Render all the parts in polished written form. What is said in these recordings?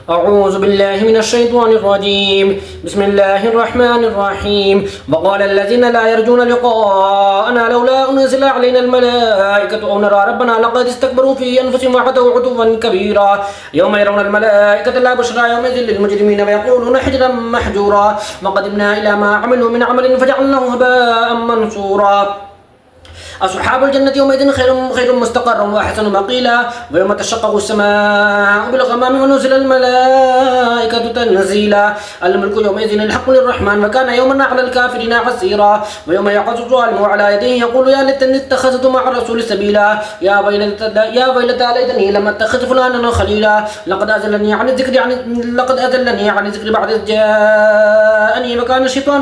أعوذ بالله من الشيطان الرجيم. بسم الله الرحمن الرحيم. وقال الذين لا يرجون لقاءنا لولا أنزل علينا الملائكة أو نرى ربنا لقد استكبروا في أنفسهم وعتوا عتوا كبيرا يوم يرون الملائكة لا بشرى يومئذ للمجرمين ويقولون حجرا محجورا وقدمنا إلى ما عملوا من عمل فجعلناه هباء منثورا أصحاب الجنة يومئذ خير مستقرا وأحسن مقيلا ويوم تشقق السماء بالغمام ونزل الملائكة تنزيلا الملك يومئذ الحق للرحمن وكان يوما على الكافرين عسيرا ويوم يعض الظالم على يديه يقول يا ليتني اتخذت مع الرسول سبيلا يا ويلتى ليتني لم اتخذ فلانا خليلا لقد أذلني عن الذكر بعد إذ جاءني وكان الشيطان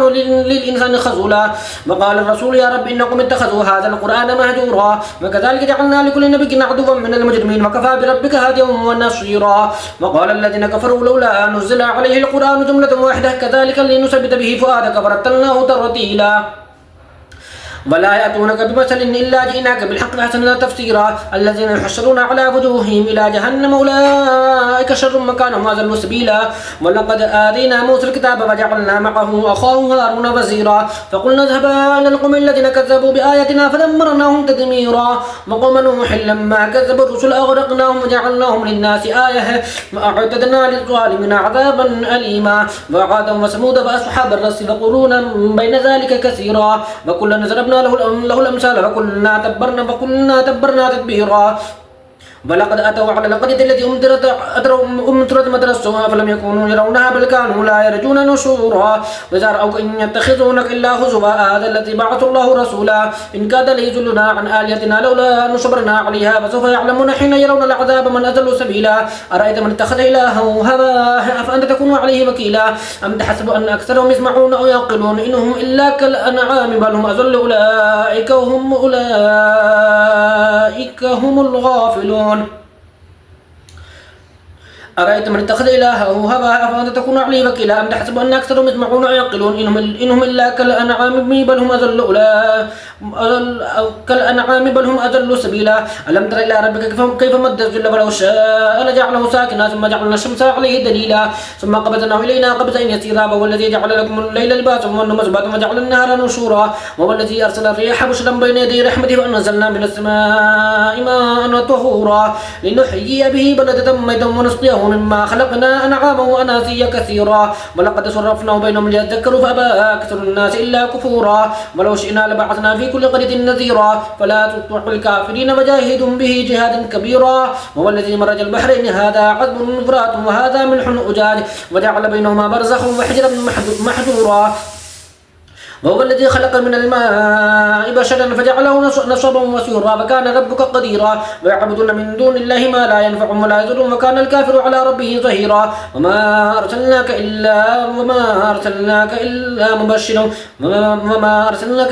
للإنسان خذولا وقال الرسول يا رب إنكم اتخذوا هذا القرآن مهجورا وكذلك جعلنا لكل نبي عدوا من المجرمين وكفى بربك هاديا ونصيرا وقال الذين كفروا لولا نزل عليه القرآن جملة واحدة كذلك لنثبت به فؤادك فرتلناه ترتيلا ولا يأتونك بمثل إلا جئناك بالحق أحسن تفسيرا الذين يحشرون على وجوههم إلى جهنم أولئك شر مكانا وأضل سبيلا ولقد آتينا موسى الكتاب وجعلنا معه أخاه هارون وزيرا فقلنا اذهبا إلى القوم الذين كذبوا بآياتنا فدمرناهم تدميرا وقوم نوح لما كذبوا الرسل أغرقناهم وجعلناهم للناس آية وأعتدنا للظالمين عذابا أليما وعادا وثمود وأصحاب الرس وقرونا بين ذلك كثيرا وكلا ضربنا له الأمثال وكلنا تبرنا تتبيرا ولقد أتوا على القرية التي أمطرت مطر السماء فلم يكونوا يرونها بل كانوا لا يرجون نشورا وإذا رأوك إن يتخذونك إلا هزوا هذا الذي بعث الله رسولا إن كاد ليضلنا عن آلهتنا لولا أن صبرنا عليها فسوف يعلمون حين يرون العذاب من أضل سبيلا أرأيت من اتخذ إلهه هواه أفأنت تكون عليه وكيلا أم تحسب أن أكثرهم يسمعون أو يعقلون إنهم إلا كالأنعام بل هم أضل أولئك هم الغافلون أرأيت من اتخذ إلهه هواه أفأنت تكون عليه وكيلا أم تحسب أن أكثرهم يسمعون ويعقلون إنهم إلا كالأنعام بل هم أضل سبيلا ألم تر إلى ربك كيف مد الظل ولو شاء لجعله ساكنا ثم جعلنا الشمس عليه دليلا ثم قبضناه إلينا قبضا يسيرا وهو الذي جعل لكم الليل لباسا والنوم سباتا وجعل النهار نشورا وهو الذي أرسل الرياح بشرا بين يدي رحمته وأنزلنا من السماء ماء طهورا لنحيي به بلدة ميتا ونسقيه مما خلقنا أنعاما وأناسيا كثيرا ولقد صرفناه بينهم ليذكروا فأبى أكثر الناس إلا كفورا ولو شئنا لبعثنا في كل قرية نذيرا فلا تطع الكافرين وجاهدهم به جهادا كبيرا وهو الذي مرج البحرين هذا عذب فرات وهذا ملح أجاج وجعل بينهما برزخا وحجرا محجورا وهو الذي خلق من الماء بشرا فجعله نصبا وسيرا وكان ربك قديرا ويعبدون من دون الله ما لا ينفعهم ولا يضرهم وكان الكافر على ربه ظهيرا وما أرسلناك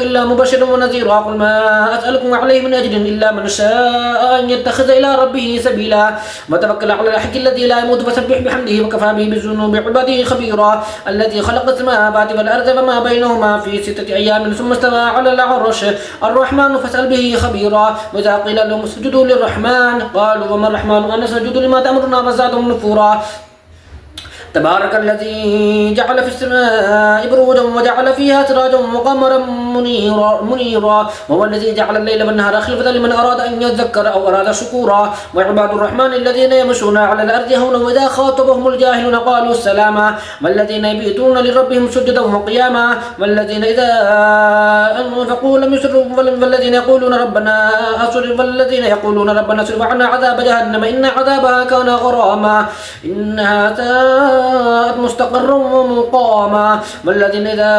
إلا مبشرا ونذيرا قل ما أسألكم عليه من أجر إلا من شاء أن يتخذ إلى ربه سبيلا وتوكل على الحق الذي لا يموت فسبح بحمده وكفى به بذنوب عباده خبيرا الذي خلق السماوات والأرض وما بينهما في 6 أيام ثم استوى على العرش الرحمن فاسأل به خبيرا وإذا قيل لهم اسجدوا للرحمن قالوا وما الرحمن أن نسجد لما تأمرنا فزادهم نفورا تبارك الذي جعل في السماء بروجا وجعل فيها سراجا وقمرا منيرا وهو الذي جعل الليل والنهار خلفة لمن أراد أن يذكر أو أراد شكورا وعباد الرحمن الذين يمشون على الأرض هونا وإذا خاطبهم الجاهلون قالوا سلاما والذين يبيتون لربهم سجدا وقياما والذين إذا أنفقوا لم يسروا والذين يقولون ربنا اصرف عنا عذاب جهنم إن عذابها كان غراما إنها ساءت مستقرا ومقاما والذين إذا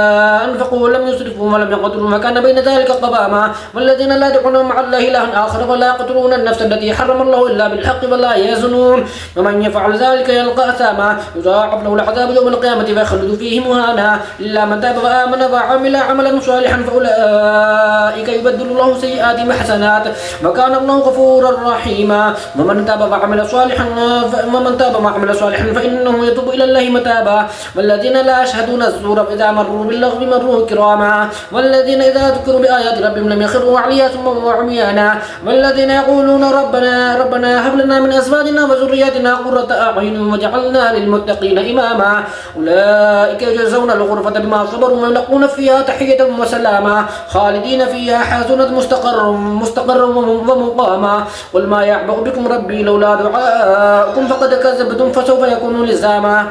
أنفقوا لم يسرفوا ولم يقتروا وكان بين ذلك قواما والذين لا يدعون مع الله إلها آخر ولا يقتلون النفس التي حرم الله إلا بالحق ولا يزنون ومن يفعل ذلك يلقى أثاما يضاعف له العذاب يوم القيامة فيخلد فيه مهانا إلا من تاب وآمن وعمل عملا صالحا فأولئك يبدل الله سيئاتهم حسنات وكان الله غفورا رحيما ومن تاب وعمل صالحا فإنه يتوب إلى الله متابا والذين لا يشهدون الزور فإذا مروا باللغو مروا كراما والذين إذا ذكروا بآيات ربهم لم يخروا عليها ثم وعميانا والذين يقولون ربنا هب لنا من أزواجنا وذرياتنا قرة أعين وجعلنا للمتقين إماما أولئك يجزون الغرفة بما صبروا ويلقون فيها تحية وسلاما خالدين فيها حسنت مستقر ومقاما قل ما يعبأ بكم ربي لولا دعاؤكم فقد كذبتم فسوف يكون لزاما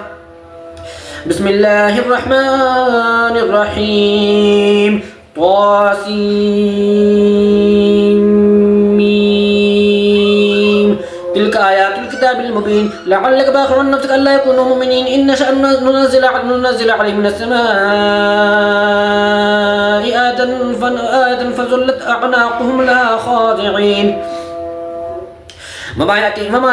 بسم الله الرحمن الرحيم طاسيم تلك آيات الكتاب المبين لعلك باخع نفسك ألا يكونوا مؤمنين إن نشأ ننزل عليهم من السماء آية فظلت أعناقهم لها خاضعين وما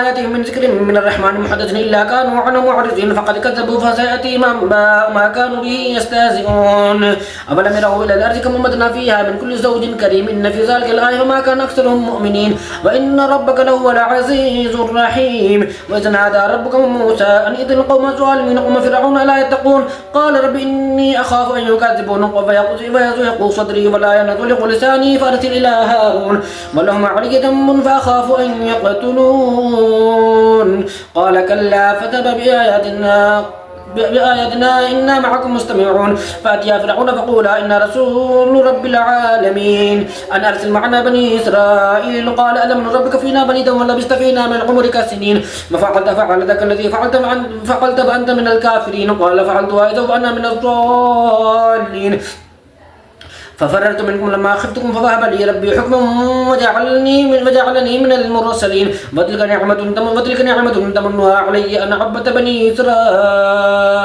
يأتيهم من ذكر من الرحمن محدث إلا كانوا عنه معرضين فقد كذبوا فسيأتي ما كانوا به يستهزئون أولم يروا إلى الأرض كم أمتنا فيها من كل زوج كريم إن في ذلك الآية وما كان أكثرهم مؤمنين وإن ربك لهو العزيز الرحيم وإذ نادى ربك موسى أن ائت القوم الظالمين قوم فرعون ألا يتقون قال رب إني أخاف أن يكذبون فيضيق صدري ولا ينطلق لساني فأرسل إلى هارون ولهم علي ذنب فأخاف أن يقتلون قال كلا فتب بآياتنا إنا معكم مستمعون فأتيا فرعون فقولا إنا رسول رب العالمين أن أرسل معنا بني إسرائيل قال ألم نربك فينا وليدا ولبثت فينا من عمرك سنين ما فعلتك الذي فعلت فأنت من الكافرين قال فعلتها إذا وأنا من الضالين ففررت منكم لما خفتكم فوهب لي ربي حكما وجعلني من المرسلين وتلك نعمة تمنها علي أن عبدت بني إسرائيل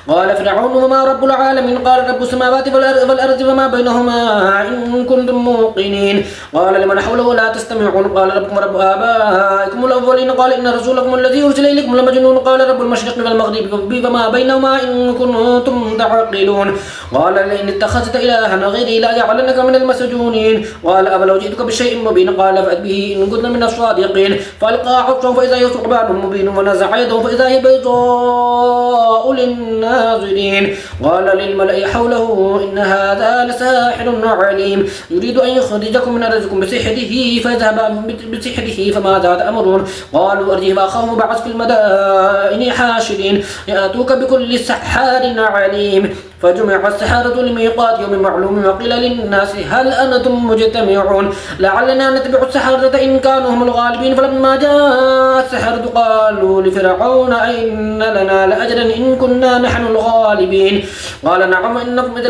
قال فرعون وما رب العالمين قال رب السماوات والأرض وما بينهما إن كنتم موقنين قال لمن حوله لا تستمعون قال ربكم رب آبائكم الأولين قال إن رسولكم الذي أرسل إليكم لمجنون قال رب المشرق والمغرب وما بينهما إن كنتم تعقلون قال لئن اتخذت إلها غيري لا يعلنك من المسجونين قال أولو جئتك بشيء مبين قال فأت به إن كنت من الصادقين فألقى عصاه فإذا هي ثعبان مبين ونزع يده فإذا هي بيضاء للناظرين قال للملأ حوله إن هذا لساحر عليم يريد أن يخرجكم من أرضكم بسحره فاذهب بسحره فماذا تأمرون قالوا أرجه وأخاه وبعث في المدائن حاشرين يأتوك بكل سحار عليم فجمع السحرة لميقات يوم معلوم وقيل للناس هل أنتم مجتمعون لعلنا نتبع السحرة إن كانوا هم الغالبين فلما جاء السحرة قالوا لفرعون أئن لنا لأجرا إن كنا نحن الغالبين قال نعم إنكم إذا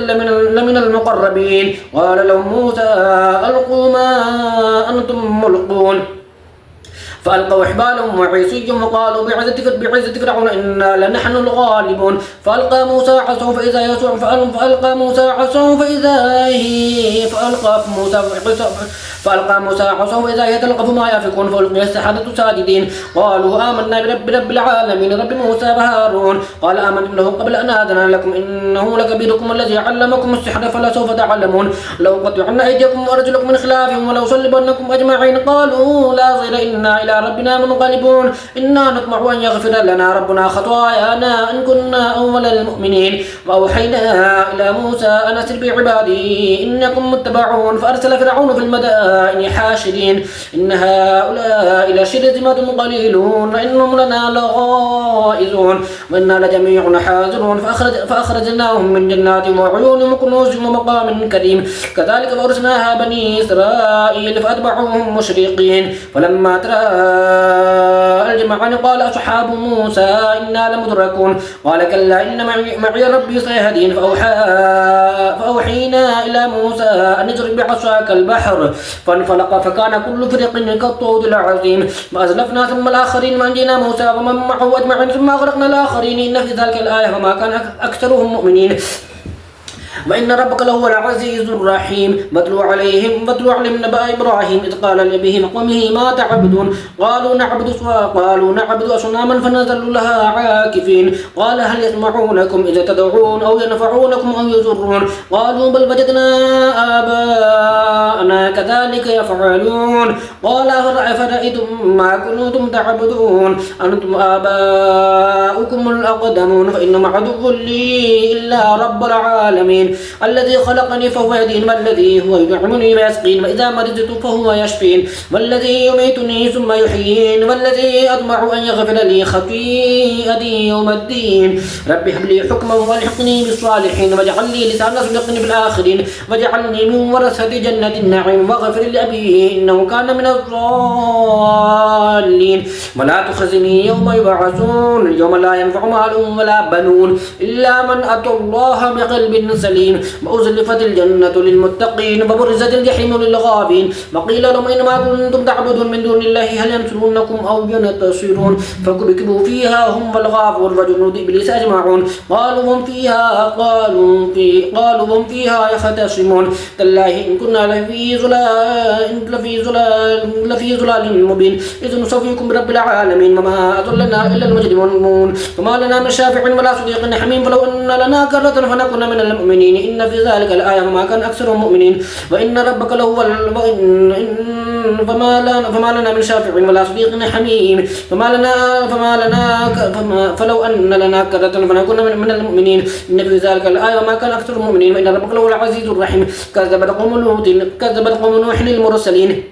لمن المقربين قال لهم موسى ألقوا ما أنتم ملقون فألقوا حبالهم وعصيهم وقالوا بعزة فرعون إنا لنحن الغالبون فألقى موسى عصاه فإذا هي تلقف ما يأفكون فألقي السحرة ساجدين قالوا آمنا برب العالمين رب موسى وهارون قال آمنتم له قبل أن آذن لكم إنه لكبيركم الذي علمكم السحر فلسوف تعلمون لو قطعن أيديكم وأرجلكم من خلاف ولو صلبنكم أجمعين قالوا لا ضير إنا إلى ربنا منقلبون إنا نطمع أن يغفر لنا ربنا خطايانا إن كنا أول المؤمنين وأوحينا إلى موسى أن أسر بعبادي إنكم متبعون فأرسل فرعون في المدائن حاشرين إن هؤلاء لشرذمة قليلون وإنهم لنا لغائزون وإنا لجميع حاذرون فأخرجناهم من جنات وعيون وكنوز ومقام كريم كذلك فأرسلناها بني إسرائيل فأتبعوهم مشرقين فلما ترى الجمعان قال أصحاب موسى إنا لمدركون قال كلا إن معي ربي سيهدين فأوحينا إلى موسى أن اضرب بعصاك البحر فانفلق فكان كل فريق كالطود العظيم وأزلفنا ثم الآخرين وأنجينا موسى ومن معه أجمعين ثم أغرقنا الآخرين إن في ذلك الآية وما كان أكثرهم مؤمنين وإن ربك لهو العزيز الرحيم واتل عليهم نبأ إبراهيم إذ قال لأبيه وقومه ما تعبدون قالوا نعبد أصناما فنظل لها عاكفين قال هل يسمعونكم إذا تدعون أو ينفعونكم أو يضرون قالوا بل وجدنا آباءنا كذلك آباؤكم الأقدمون فإنهم عدو لي إلا رب العالمين الذي خلقني فهو يهدين والذي هو يطعمني ويسقين وإذا مرضت فهو يشفين والذي يميتني ثم يحيين والذي أطمع أن يغفر لي خطيئتي يوم الدين رب هب لي حكما والحقني بالصالحين واجعل لي لسان صدق في الآخرين واجعلني من ورثة جنة النعيم واغفر لأبي إنه كان من الضالين ولا تخزني يوم يبعثون يوم لا ينفع مال ولا بنون إلا من أتى الله بقلب سليم وأزلفت الجنة للمتقين وبرزت الجحيم للغابين وقيل لهم إنما كنتم تعبدون من دون الله هل ينصرونكم أو ينتصرون فكبكبوا فيها هم والغافور وجنود إبليس أجمعون قالوا هم فيها يختصمون تالله إن كنا لفي ظلال مبين إذ نسويكم برب العالمين وما أضلنا إلا المجرمون وما لنا من شافع ولا صديق حميم فلو أن لنا كرة فنكون من المؤمنين إن في ذلك الآية وما كان أكثرهم مؤمنين وإن ربك لهو فما لنا من شافع ولا صديق حميم فلو أن لنا كرة فنكون من المؤمنين إن في ذلك الآية وما كان أكثرهم مؤمنين وإن ربك لهو العزيز الرحيم كذبت قوم نوح المرسلين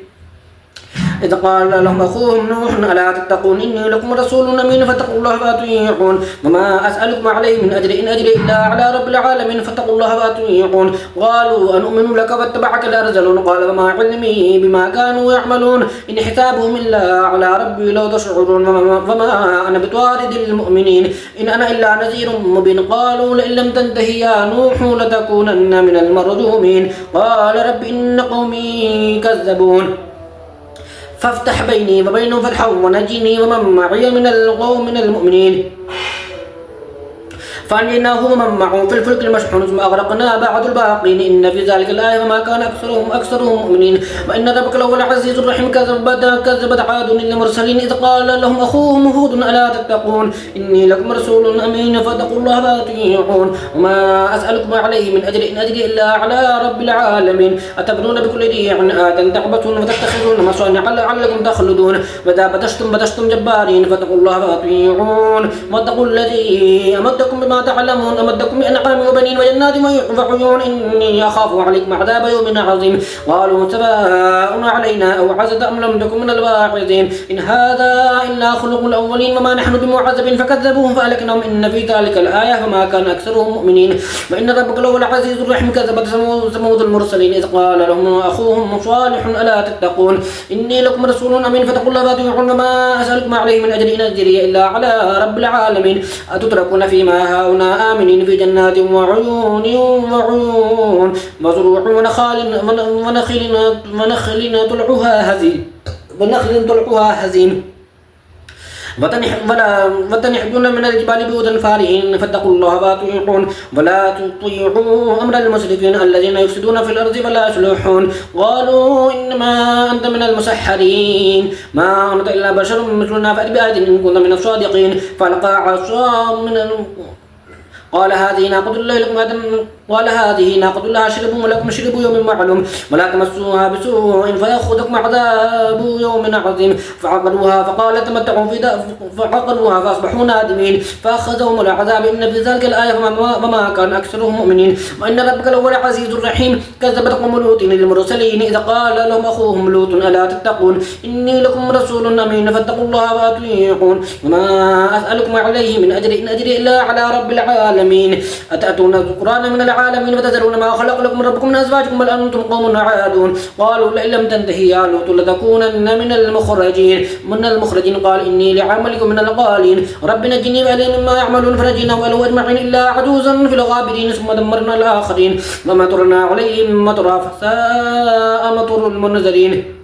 إذ قال لهم أخوهم نوح ألا تتقون إني لكم رسول أمين فاتقوا الله وأطيعون وما أسألكم عليه من أجر إن أجري إلا على رب العالمين فاتقوا الله وأطيعون قالوا أنؤمن لك واتبعك الأرذلون قال وما علمي بما كانوا يعملون إن حسابهم إلا على ربي لو تشعرون وما أنا بطارد المؤمنين إن أنا إلا نذير مبين قالوا لئن لم تنتهي يا نوح لتكونن من المرجومين قال رب إن قومي كذبون فافتح بيني وبينهم فتحا ونجني ومن معي من القوم من المؤمنين فأنجيناه ومن معه في الفلك المشحون ثم أغرقنا بعد الباقين إن في ذلك الآية وما كان أكثرهم مؤمنين وإن ربك لهو العزيز الرحيم كذبت عاد للمرسلين إذ قال لهم أخوهم هود ألا تتقون إني لكم رسول أمين فاتقوا الله وأطيعون وما أسألكم عليه من أجر إن أجري إلا على رب العالمين أتبنون بكل ريع آية تعبثون وتتخذون مصانع لعلكم تخلدون وإذا بطشتم جبارين فاتقوا الله وأطيعون واتقوا الذي أمدكم بما تعلمون أمدكم بأنعام وبنين وجنات وعيون إني أخاف عليكم عذاب يوم عظيم قالوا سواء علينا أو عزت أم لم تكن من الواعظين إن هذا إلا خلق الأولين وما نحن بمعذبين فكذبوهم فأهلكناهم إن في ذلك الآية وما كان أكثرهم مؤمنين وإن ربك لهو العزيز الرحيم كذبت ثمود المرسلين إذ قال لهم أخوهم صالح ألا تتقون إني لكم رسول أمين فاتقوا الله وأطيعون وما أسألكم عليه من أجر إن أجري إلا على رب العالمين أتتركون فيما هاهنا آمنين في جنات وعيون وزروع ونخل طلعها هزيم وتنحتون من الجبال بيوتا فارهين فاتقوا الله وأطيعون ولا تطيعوا أمر المسرفين الذين يفسدون في الأرض ولا يصلحون قالوا إنما أنت من المسحرين ما أنت إلا بشر مثلنا فأت بآية إن كنت من الصادقين فألقى عصاه قال هذه ناقة الله شرب ولكم شرب يوم معلوم ولا تمسوها بسوء فيأخذكم عذاب يوم عظيم فعقروها فقال تمتعوا فعقروها فأصبحوا نادمين فأخذهم العذاب إن في ذلك الآية وما كان أكثرهم مؤمنين وإن ربك لهو العزيز الرحيم كذبت قوم لوط للمرسلين إذا قال لهم أخوهم لوط ألا تتقون إني لكم رسول أمين فاتقوا الله وأطيعون وما أسألكم عليه من أجر إن أجري إلا على رب العالمين أتأتون القرآن من العالمين وتذرون ما خلق لكم ربكم من أزواجكم بل أنتم قوم عادون قالوا لئن لم تنتهي يا لوط لتكونن من المخرجين قال إني لعملكم من القالين رب نجني وأهلي مما يعملون فنجيناه وأهله أجمعين إلا عجوزا في الغابرين ثم دمرنا الآخرين ومطرنا عليهم مطرا فساء مطر المنذرين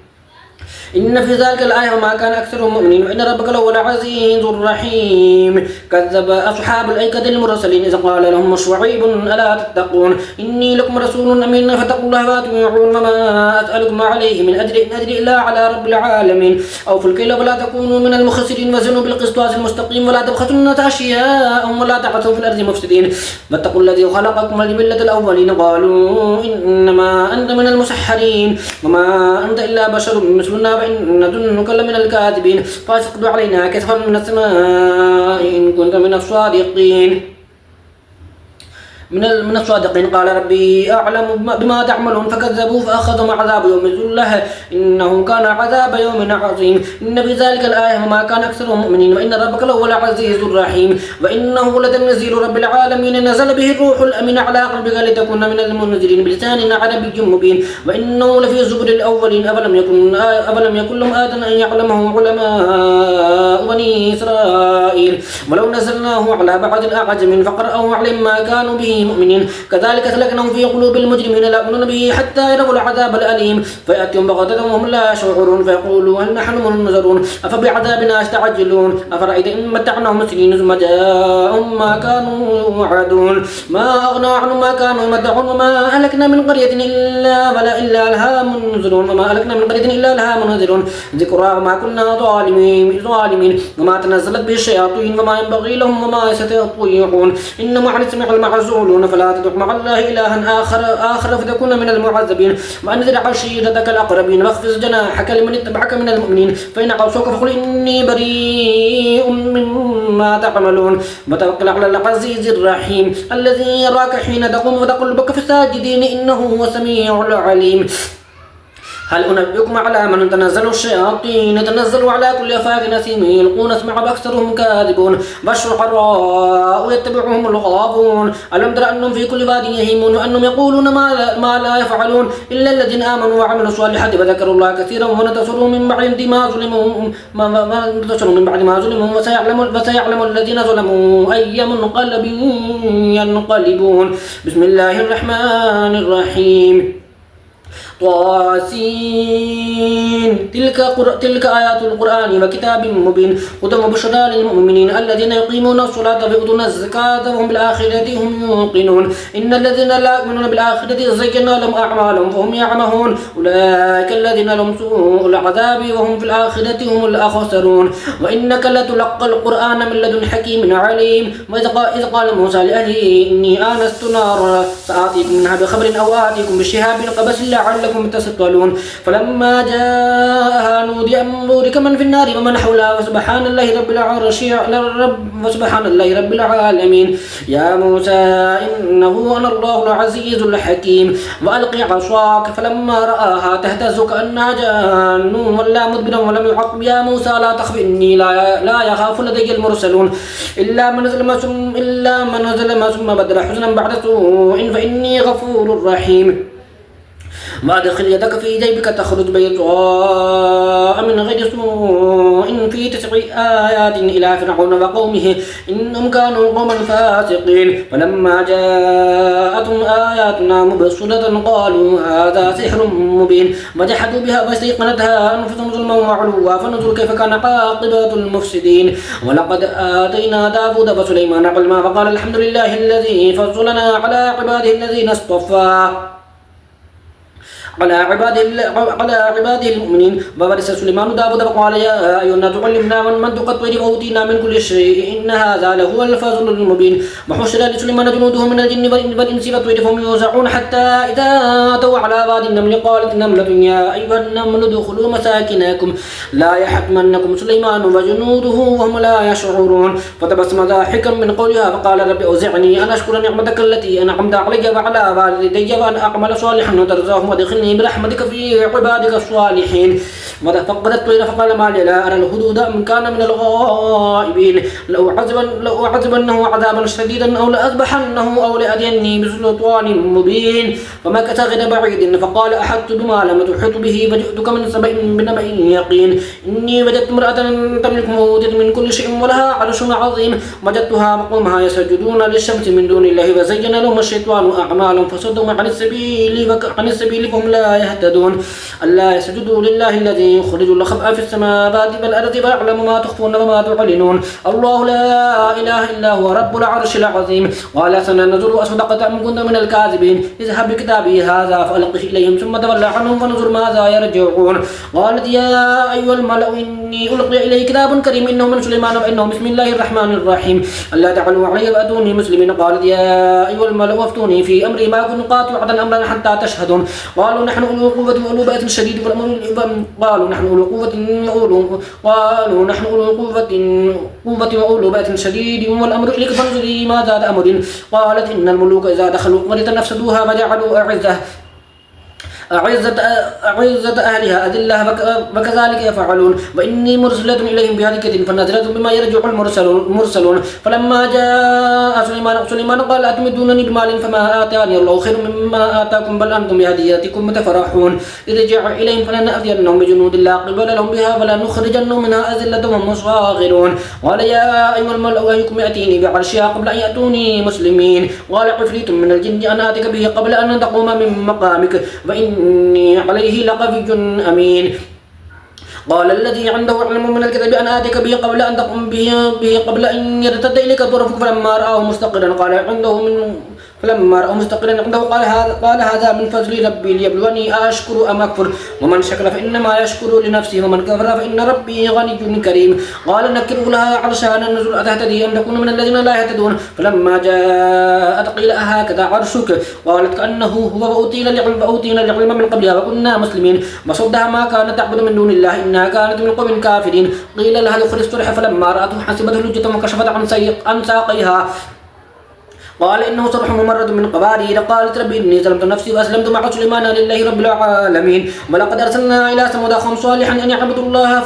إن في ذلك الآية وما كان أكثرهم مؤمنين وإن ربك لهو العزيز الرحيم كذب أصحاب الأيكة المرسلين إذ قال لهم شعيب ألا تتقون إني لكم رسول أمين فاتقوا الله وأطيعون وما أسألكم عليه من أجر إن أجري إلا على رب العالمين أوفوا الكيل ولا تكونوا من المخسرين وزنوا بالقسطاس المستقيم ولا تبخسوا الناس أشياءهم ولا تعثوا في الأرض مفسدين واتقوا الذي خلقكم والجبلة الأولين قالوا إنما أنت من المسحرين وما أنت إلا بشر مثلنا إن نظنك لمن الكاذبين فأسقط علينا كسفا من السماء إن كنت من الصادقين من الصادقين. قال ربي أعلم بما تعملون فكذبوا فأخذهم عذاب يوم الذلة إنه كان عذاب يوم عظيم. إن في ذلك الآية وما كان أكثرهم مؤمنين وإن ربك لهو العزيز الرحيم. وإنه لتنزيل رب العالمين نزل به الروح الأمين على قلبك لتكون من المنذرين بلسان عربي مبين وإنه لفي زبر الأولين. أفلم يكن لهم آية أن يعلمه علماء بني إسرائيل ولو نزلناه على بعض الأعجم فقرأوا عليهم ما كانوا به مؤمنين كذلك سلكناه في قلوب المجرمين لا يؤمنون به حتى يروا العذاب الأليم فيأتيهم بغتة وهم لا يشعرون فيقولوا هل نحن منذرون أفبعذابنا يستعجلون أفرأيت إن متعناهم سنين ثم جاءهم ما كانوا يوعدون ما أغنى عنهم ما كانوا يمتعون وما أهلكنا من قرية إلا لها منذرون ذكرى وما كنا ظالمين وما تنزلت به الشياطين وما ينبغي لهم وما يستطيعون إنهم عن السمع المعزولون فلا تدع مع الله إلها آخر فتكون من المعذبين وأنذر عشيرتك الأقربين واخفض جناحك لمن اتبعك من المؤمنين فإن عصوك فقل إني بريء مما تعملون وتوكل على العزيز الرحيم الذي يراك حين تقوم وتقلبك في الساجدين إنه هو السميع العليم. هل أنبئكم على من تنزل الشياطين تنزل على كل أفاك أثيم يلقون أسمع وأكثرهم كاذبون والشعراء يتبعهم الغاوون ألم تر أنهم في كل واد يهيمون وأنهم يقولون ما لا يفعلون إلا الذين آمنوا وعملوا الصالحات وذكروا الله كثيرا ونتصروا من بعد ما ظلموا وسيعلم الذين ظلموا أي منقلب ينقلبون. بسم الله الرحمن الرحيم. طاسين تلك آيات القرآن وكتاب مبين هدى وبشرى للمؤمنين الذين يقيمون الصلاة ويؤتون الزكاة وهم بالآخرة هم يوقنون إن الذين لا يؤمنون بالآخرة زينا لهم أعمالهم فهم يعمهون أولئك الذين لهم سوء العذاب وهم في الآخرة هم الأخسرون. وإنك لتلقى القرآن من لدن حكيم عليم. وإذ قال موسى لأهله إني آنست نارا سآتيكم منها بخبر أو آتيكم بشهاب قبس لعلكم تصطلون فلما جاءها نودي أن بورك من في النار ومن حولها وسبحان الله رب العالمين. يا موسى إنه أنا الله العزيز الحكيم. وألقي عصاك فلما رآها تهتز كأنها جان ولا مدبرا ولم يعقب يا موسى لا تخف إني لا يخاف لدي المرسلون إلا من نزل ما ثم بدل حزنا بعد سوء فإني غفور رحيم. وأدخل يدك في جيبك تخرج بيضاء من غير سوء في 9 آيات إلى فرعون وقومه إنهم كانوا قوما فاسقين. فلما جاءتهم آياتنا مبصرة قالوا هذا سحر مبين وجحدوا بها واستيقنتها أنفسهم ظلما وعلوا فانظر كيف كان عاقبة المفسدين. ولقد آتينا داود وسليمان علما فقال الحمد لله الذي فضلنا على عباده الذين اصطفى على عباده المؤمنين. وورث سليمان داود وقال يا أيها الناس علمنا من منطق الطير وأوتينا من كل شيء إن هذا لهو الفضل المبين. وحشر لسليمان جنوده من الجن والإنس والطير فهم يوزعون حتى إذا أتوا على واد النمل قالت نملة يا أيها النمل ادخلوا مساكنكم لا يحطمنكم سليمان وجنوده وهم لا يشعرون. فتبسم ضاحكا من قولها فقال رب أوزعني أن أشكر نعمتك التي أنعمت علي وعلى والدي وأن أعمل صالحا وترضاه وادخلني برحمتك في عبادك الصالحين. وتفقد الطير فقال ما لي لا أرى الهدود أم كان من الغائبين لأعذبنه عذابا شديدا أو لأذبحنه أو لأتيني بسلطان مبين. فمكث غير بعيد فقال أحطت بما لم تحط به وجئتك من سبأ بنبأ يقين إني وجدت امرأة تملكهم وأوتيت من كل شيء ولها عرش عظيم وجدتها وقومها يسجدون للشمس من دون الله وزين لهم الشيطان أعمالهم فصدهم عن السبيل فهم لا يهتدون. ألا يسجدوا لله الذي يخرج الخبأ في السماوات والأرض ويعلم ما تخفون وما تعلنون الله لا إله إلا هو رب العرش العظيم. قال سننظر أصدقت أم كنت من الكاذبين اذهب بكتابي هذا فألقه إليهم ثم تولى عنهم فانظر ماذا يرجعون. قالت يا أيها الملأ إني ألقي إلي كتاب كريم إنه من سليمان وإنه بسم الله الرحمن الرحيم ألا تعلوا علي وأتوني مسلمين. قالت يا أيها الملأ أفتوني في أمري ما كنت قاطعة أمرا حتى تشهدون. قالوا نحن أولو قوة وأولو بأس شديد قالوا نحن أولو قوة وأولو بأس شديد والأمر إليك فانظري ما زاد أمر. قالت إن الملوك إذا دخلوا قرية أفسدوها فجعلوا أعزة أهلها أذلة وكذلك يفعلون. وإني مرسلة إليهم بهدية فنازلة بما يرجع المرسلون. فلما جاء سليمان قال أتمدونني بمال فما آتاني الله خير مما آتاكم بل أنتم بهديتكم متفرحون. إذ جاء إليهم فلنأتينهم بجنود لا قبل لهم بها فلنخرجنهم منها أذلة وهم صاغرون. قال يا أيها الملأ أيكم يأتيني بعرشها قبل أن يأتوني مسلمين. قال عفريت من الجن أن آتك به قبل أن تقوم من مقامك وإني عليه لقوي أمين. قال الذي عنده علم من الكتاب أن آتيك به قبل أن تقوم به قبل أن يرتد إليك طرفك. فلما رآه مستقرا عنده قال هذا من فضل ربي ليبلوني أشكر أم أكفر. ومن شكر فإنما يشكر لنفسه ومن كفر فإن ربي غني كريم. قال نكروا لها عرشها ننزل أتهتدي أم تكون من الذين لا يهتدون. فلما جاءت قيل أهكذا عرشك قالت كأنه هو وأوتينا العلم من قبلها وكنا مسلمين. وصدها ما كانت تعبد من دون الله إنها كانت من قوم كافرين. قيل لها ادخلي الصرح فلما رأته حسبته لجة وكشفت عن ساقيها قال إنه صرح ممرد من قبارير. قالت ربي إني ظلمت نفسي وأسلمت مع سليمان لله رب العالمين. ولقد أرسلنا إلى ثمود أخاهم صالحا أن يعبدوا الله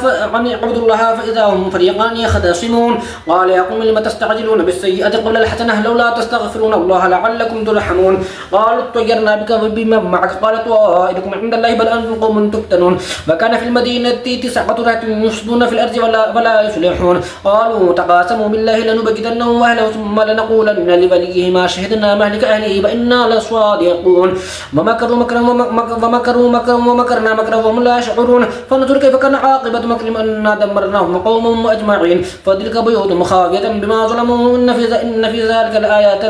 فإذا هم فريقان يختصمون. قال يا قوم لم تستعجلون بالسيئة قبل الحسنة لولا تستغفرون الله لعلكم ترحمون. قالوا اطيرنا بك وبمن معك قال طائركم عند الله بل أنتم قوم تفتنون. وكان في المدينة 9 رهط يفسدون في الأرض ولا يصلحون. قالوا تقاسموا بالله لنبكتنه وأهله ثم لنقولن لوليه ما شهدنا مهلك أهله وإنا لصادقون. ومكروا مكرا ومكرنا مكرا وهم لا يشعرون. فانظر كيف كان عاقبة مكرهم أنا دمرناهم وقومهم أجمعين. فتلك بيوتهم خاوية بما ظلموا إن في ذلك الآيات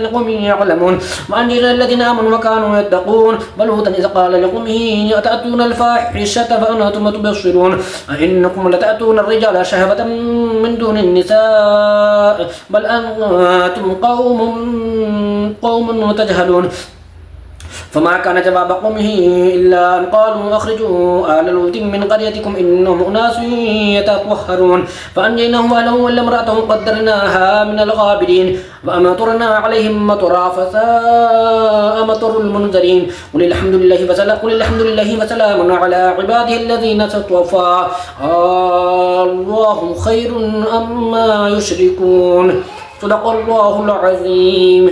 لقوم يعلمون. وأنجينا الذين آمنوا وكانوا يتقون. ولوطا إذ قال لقومه أتأتون الفاحشة فأنتم تبصرون أئنكم لتأتون الرجال شهوة من دون النساء بل أنتم قوم تجهلون. فما كان جواب قومه إلا أن قالوا أخرجوا آل لوط من قريتكم إنهم أناس يتطهرون. فأنجيناه وأهله وإلا امرأته قدرناها من الغابرين. وأمطرنا عليهم مطرا فساء مطر المنذرين. قل الحمد لله وسلام على عباده الذين اصطفى الله خير أما يشركون. صدق الله العظيم.